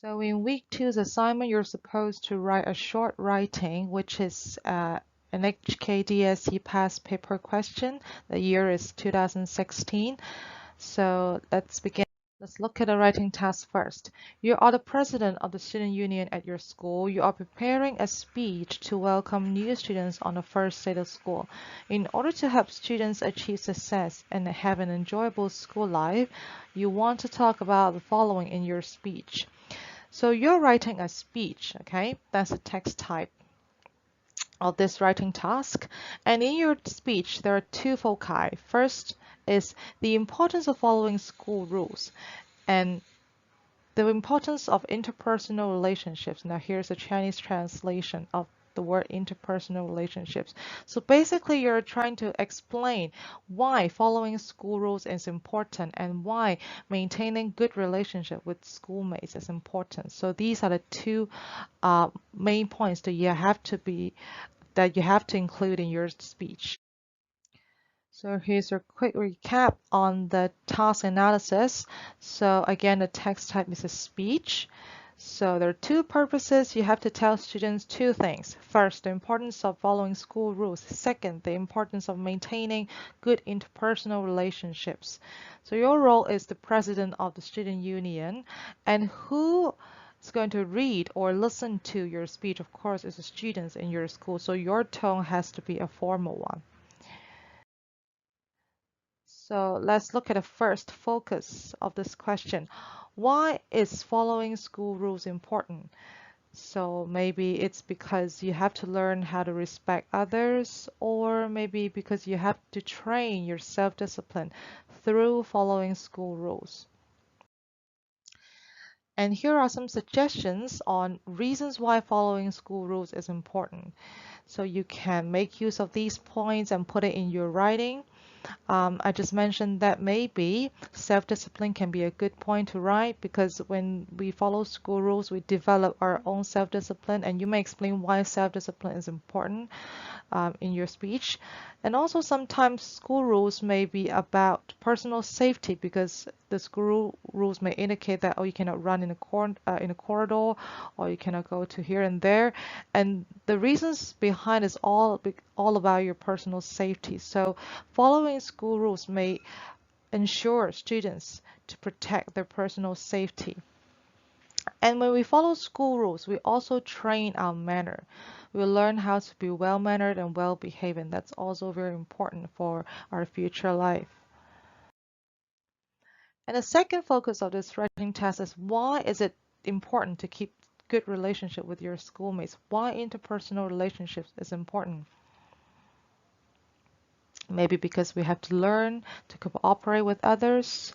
So in week two's assignment, you're supposed to write a short writing, which is an HKDSE past paper question. The year is 2016. So let's begin. Let's look at the writing task first. You are the president of the student union at your school. You are preparing a speech to welcome new students on the first day of school. In order to help students achieve success and have an enjoyable school life, you want to talk about the following in your speech. So you're writing a speech, okay? That's a text type of this writing task. And in your speech, there are two foci. First is the importance of following school rules and the importance of interpersonal relationships. Now here's a Chinese translation of the word interpersonal relationships. So basically you're trying to explain why following school rules is important and why maintaining good relationship with schoolmates is important. So these are the two main points that you have to include in your speech. So here's a quick recap on the task analysis. So again, the text type is a speech. So there are two purposes. You have to tell students two things. First, the importance of following school rules. Second, the importance of maintaining good interpersonal relationships. So your role is the president of the student union, and who is going to read or listen to your speech, of course, is the students in your school. So your tone has to be a formal one. So let's look at the first focus of this question. Why is following school rules important? So maybe it's because you have to learn how to respect others, or maybe because you have to train your self-discipline through following school rules. And here are some suggestions on reasons why following school rules is important. So you can make use of these points and put it in your writing. I just mentioned that maybe self-discipline can be a good point to write because when we follow school rules, we develop our own self-discipline, and you may explain why self-discipline is important in your speech. And also sometimes school rules may be about personal safety because the school rules may indicate that, oh, you cannot run in a corridor, or you cannot go to here and there. And the reasons behind is all about your personal safety. So following school rules may ensure students to protect their personal safety. And when we follow school rules, we also train our manner. We learn how to be well-mannered and well-behaved, and that's also very important for our future life. And the second focus of this writing test is why is it important to keep good relationship with your schoolmates? Why interpersonal relationships is important? Maybe because we have to learn to cooperate with others,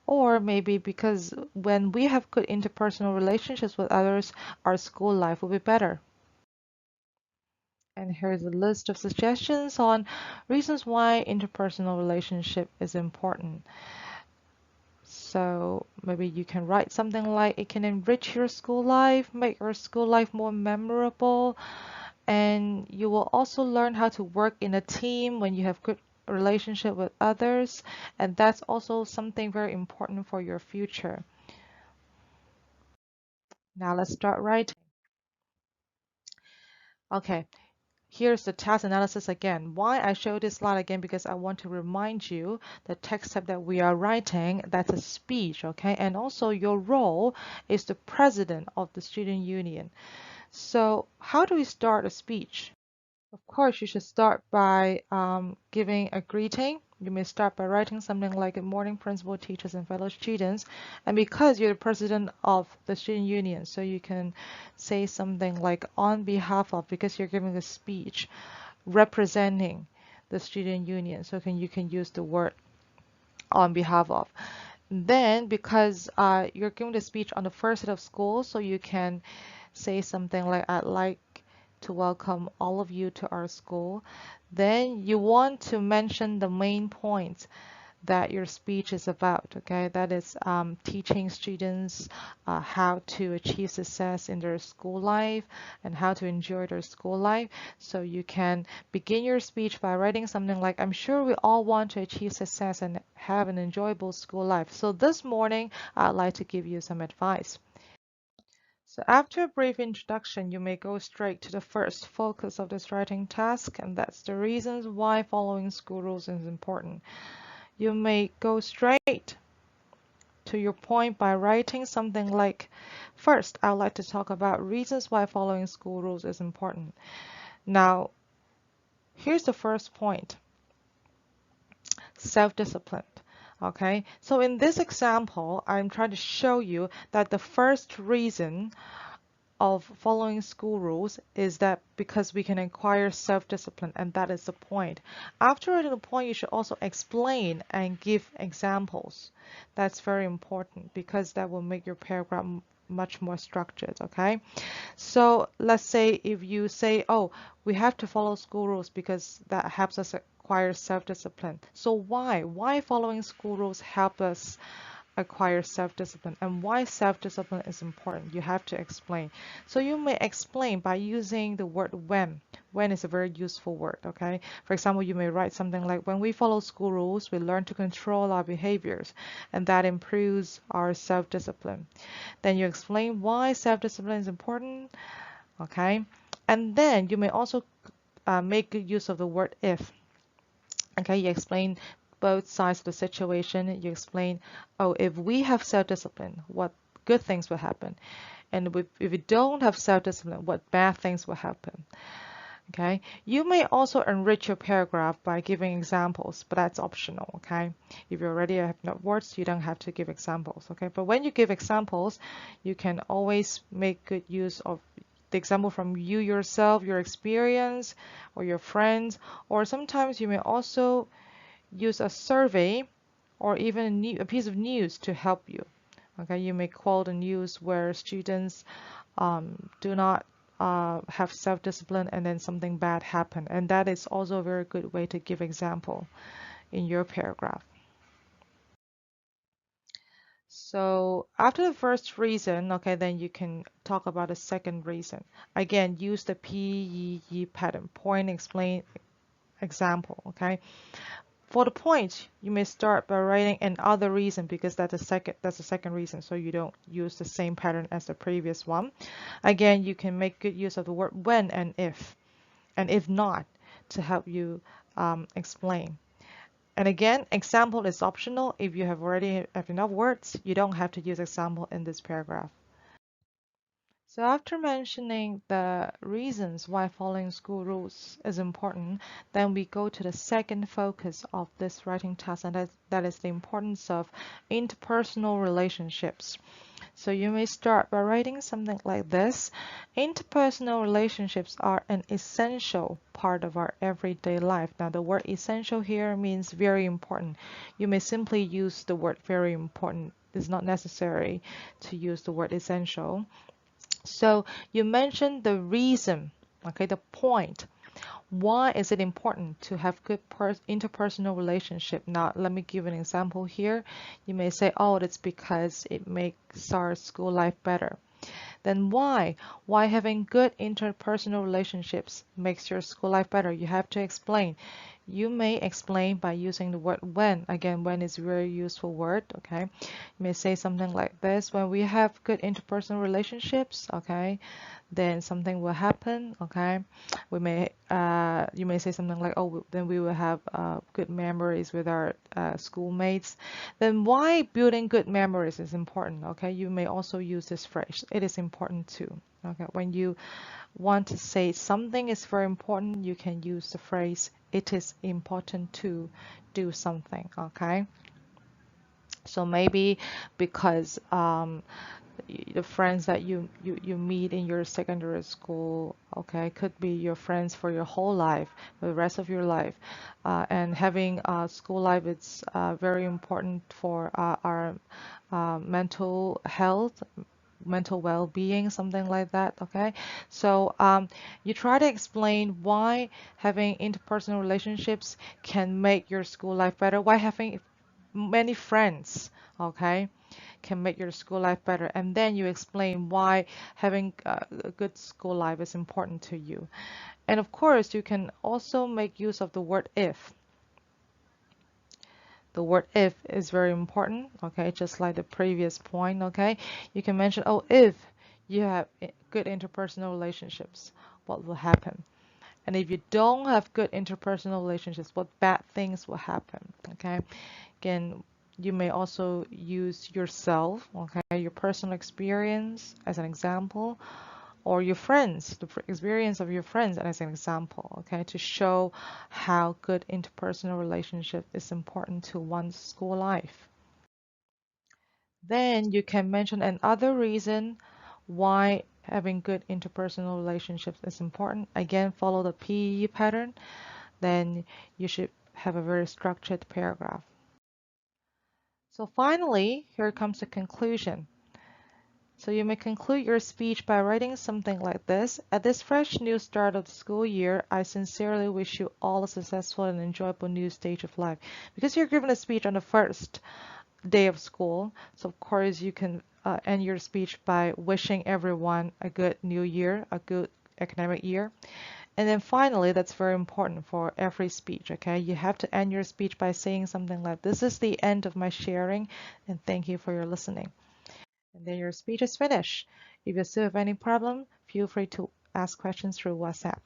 or maybe because when we have good interpersonal relationships with others, our school life will be better. And here's a list of suggestions on reasons why interpersonal relationship is important. So maybe you can write something like it can enrich your school life, make your school life more memorable, and you will also learn how to work in a team when you have good relationship with others, and that's also something very important for your future. Now let's start writing. Okay, here's the task analysis again. Why I show this slide again, because I want to remind you the text type that we are writing, that's a speech, okay? And also your role is the president of the student union. So how do we start a speech? Of course, you should start by giving a greeting. You may start by writing something like "Good morning, principal, teachers, and fellow students." And because you're the president of the student union, so you can say something like "on behalf of," because you're giving a speech representing the student union. So you can use the word "on behalf of." Then, because you're giving the speech on the first day of school, so you can say something like "I'd like to welcome all of you to our school." Then you want to mention the main points that your speech is about, okay? That is teaching students how to achieve success in their school life and how to enjoy their school life. So you can begin your speech by writing something like, "I'm sure we all want to achieve success and have an enjoyable school life. So this morning, I'd like to give you some advice." So after a brief introduction, you may go straight to the first focus of this writing task, and that's the reasons why following school rules is important. You may go straight to your point by writing something like, first, I would like to talk about reasons why following school rules is important. Now, here's the first point, self-discipline. Okay, so in this example, I'm trying to show you that the first reason of following school rules is that because we can acquire self-discipline, and that is the point. After writing the point, you should also explain and give examples. That's very important because that will make your paragraph much more structured. Okay, so let's say if you say, oh, we have to follow school rules because that helps us acquire self-discipline. So why following school rules help us acquire self-discipline, and why self-discipline is important? You have to explain. So you may explain by using the word when. When is a very useful word. Okay, for example, you may write something like, when we follow school rules, we learn to control our behaviors, and that improves our self-discipline. Then you explain why self-discipline is important. Okay, and then you may also make good use of the word if. Okay, you explain both sides of the situation. You explain, oh, if we have self-discipline, what good things will happen, and if we don't have self-discipline, what bad things will happen. Okay, you may also enrich your paragraph by giving examples, but that's optional. Okay, if you already have enough words, you don't have to give examples. Okay, but when you give examples, you can always make good use of the example from you yourself, your experience, or your friends, or sometimes you may also use a survey or even a piece of news to help you. Okay, you may quote a news where students do not have self-discipline and then something bad happened, and that is also a very good way to give example in your paragraph. So after the first reason, okay, then you can talk about the second reason. Again, use the PEE pattern, point, explain, example. Okay, for the point, you may start by writing another reason because that's the second reason, so you don't use the same pattern as the previous one. Again, you can make good use of the word when and if not, to help you explain. And again, example is optional. If you have already have enough words, you don't have to use example in this paragraph. So after mentioning the reasons why following school rules is important, then we go to the second focus of this writing task, and that is the importance of interpersonal relationships. So you may start by writing something like this. Interpersonal relationships are an essential part of our everyday life. Now the word essential here means very important. You may simply use the word very important. It's not necessary to use the word essential. So you mentioned the reason, okay, the point. Why is it important to have good interpersonal relationship? Now, let me give an example here. You may say, oh, that's because it makes our school life better. Then why? Why having good interpersonal relationships makes your school life better? You have to explain. You may explain by using the word when. Again, when is a very useful word, okay? You may say something like this. When we have good interpersonal relationships, okay, then something will happen, okay? You may say something like, oh, then we will have good memories with our schoolmates. Then why building good memories is important, okay? You may also use this phrase. It is important too, okay? When you want to say something is very important, you can use the phrase, it is important to do something, okay? So maybe because the friends that you meet in your secondary school, okay, could be your friends for your whole life, for the rest of your life. And having school life is very important for our mental health, mental well-being, something like that, okay? So you try to explain why having interpersonal relationships can make your school life better, why having many friends, okay, can make your school life better. And then you explain why having a good school life is important to you. And of course, you can also make use of the word if. The word if is very important, okay, just like the previous point, okay? You can mention, oh, if you have good interpersonal relationships, what will happen? And if you don't have good interpersonal relationships, what bad things will happen? Okay. Again, you may also use yourself, okay, your personal experience as an example, or your friends, the experience of your friends as an example, okay, to show how good interpersonal relationship is important to one's school life. Then you can mention another reason why having good interpersonal relationships is important. Again, follow the PE pattern. Then you should have a very structured paragraph. So finally, here comes the conclusion. So you may conclude your speech by writing something like this. At this fresh new start of the school year, I sincerely wish you all a successful and enjoyable new stage of life. Because you're given a speech on the first day of school, so of course you can end your speech by wishing everyone a good new year, a good academic year. And then finally, that's very important for every speech, okay? You have to end your speech by saying something like, "This is the end of my sharing, and thank you for your listening." And then your speech is finished. If you still have any problem, feel free to ask questions through WhatsApp.